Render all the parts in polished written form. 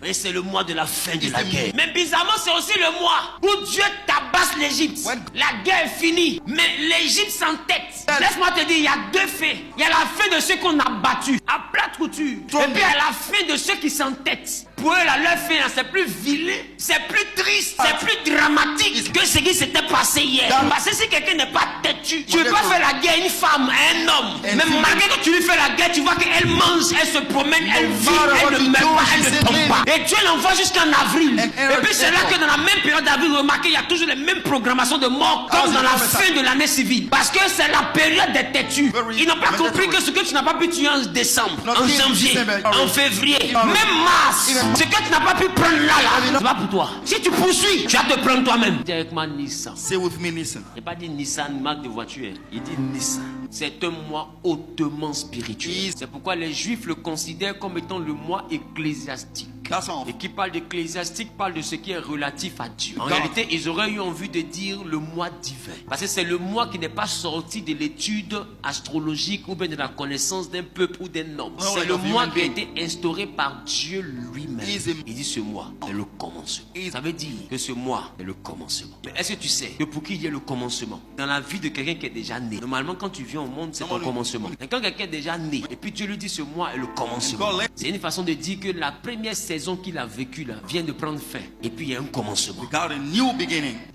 Mais c'est le mois de la fin de la guerre. Mais bizarrement, c'est aussi le mois où Dieu tabasse l'Égypte. La guerre est finie, mais l'Égypte s'entête. Laisse-moi te dire, il y a deux faits. Il y a la fin de ceux qu'on a battus à plate couture. Et puis il y a la fin de ceux qui s'entêtent. Pour eux, là, leur fin, c'est plus vilain, c'est plus triste, c'est plus dramatique que ce qui s'était passé hier. Parce que si quelqu'un n'est pas têtu, tu ne peux pas faire la guerre à une femme, à un homme. Même malgré que tu lui fais la guerre, tu vois qu'elle mange, elle se promène, elle vit, elle ne meurt pas, elle ne tombe pas. Et Dieu l'envoie jusqu'en avril. Et puis c'est là que dans la même période d'avril, remarquez, il y a toujours les mêmes programmations de mort comme dans la fin de l'année civile. Parce que c'est la période des têtus. Ils n'ont pas compris que ce que tu n'as pas pu tuer en décembre, en janvier, en février, même mars, ce que tu n'as pas pu prendre là, c'est pas pour toi. Si tu poursuis, tu vas te prendre toi-même. Dis avec moi Nissan. Say with me, Nissan. Il n'a pas dit Nissan, marque de voiture. Il dit Nissan. C'est un mois hautement spirituel. C'est pourquoi les Juifs le considèrent comme étant le mois ecclésiastique. Et qui parle d'ecclésiastique parle de ce qui est relatif à Dieu. En réalité, ils auraient eu envie de dire le mois divin. Parce que c'est le mois qui n'est pas sorti de l'étude astrologique ou bien de la connaissance d'un peuple ou d'un homme. C'est le mois qui a été instauré par Dieu lui-même. Il dit ce mois est le commencement. Ça veut dire que ce mois est le commencement. Mais est-ce que tu sais que pour qu'il y ait le commencement dans la vie de quelqu'un qui est déjà né, normalement quand tu viens au monde, c'est ton commencement. Mais quand quelqu'un est déjà né et puis Dieu lui dit ce mois est le commencement, c'est une façon de dire que la première saison qu'il a vécue là vient de prendre fin. Et puis il y a un commencement.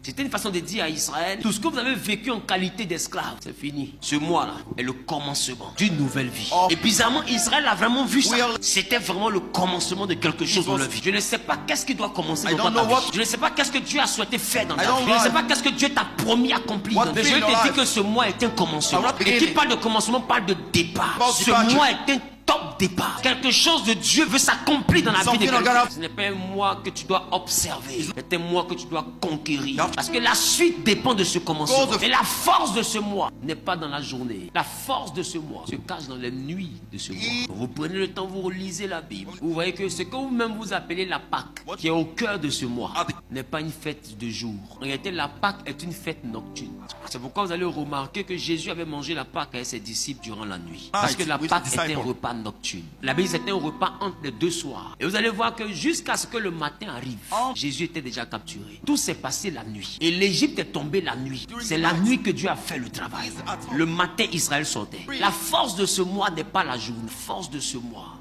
C'était une façon de dire à Israël, tout ce que vous avez vécu en qualité d'esclave, c'est fini. Ce mois là est le commencement d'une nouvelle vie. Et bizarrement, Israël a vraiment vu ça. C'était vraiment le commencement de quelque chose dans leur vie. Je ne sais pas qu'est-ce qui doit commencer dans ta vie. Je ne sais pas qu'est-ce que Dieu a souhaité faire dans ta vie. Je ne sais pas qu'est-ce que Dieu t'a promis accomplir. Mais je te dis que ce mois est un commencement. Et qui parle de commencement parle de départ. Ce mois est un top départ. Quelque chose de Dieu veut s'accomplir dans la vie de quelqu'un. Ce n'est pas un mois que tu dois observer. C'est un mois que tu dois conquérir. Parce que la suite dépend de ce commencement. Et la force de ce mois n'est pas dans la journée. La force de ce mois se cache dans les nuits de ce mois. Vous prenez le temps, vous relisez la Bible. Vous voyez que ce que vous-même vous appelez la Pâque, qui est au cœur de ce mois, n'est pas une fête de jour. En réalité, la Pâque est une fête nocturne. C'est pourquoi vous allez remarquer que Jésus avait mangé la Pâque avec ses disciples durant la nuit. Parce que la Pâque était un repas nocturne. La Bible c'était un repas entre les deux soirs. Et vous allez voir que jusqu'à ce que le matin arrive, Jésus était déjà capturé. Tout s'est passé la nuit. Et l'Égypte est tombée la nuit. C'est la nuit que Dieu a fait le travail. Le matin, Israël sortait. La force de ce mois n'est pas la journée. La force de ce mois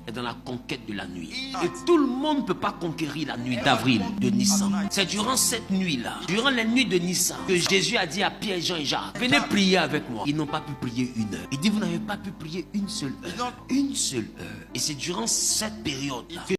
est dans la conquête de la nuit. Et tout le monde ne peut pas conquérir la nuit d'avril de Nissan. C'est durant cette nuit-là, durant les nuits de Nissan, que Jésus a dit à Pierre, Jean et Jacques, venez prier avec moi. Ils n'ont pas pu prier une heure. Il dit, vous n'avez pas pu prier une seule heure. Une seule heure. Et c'est durant cette période-là que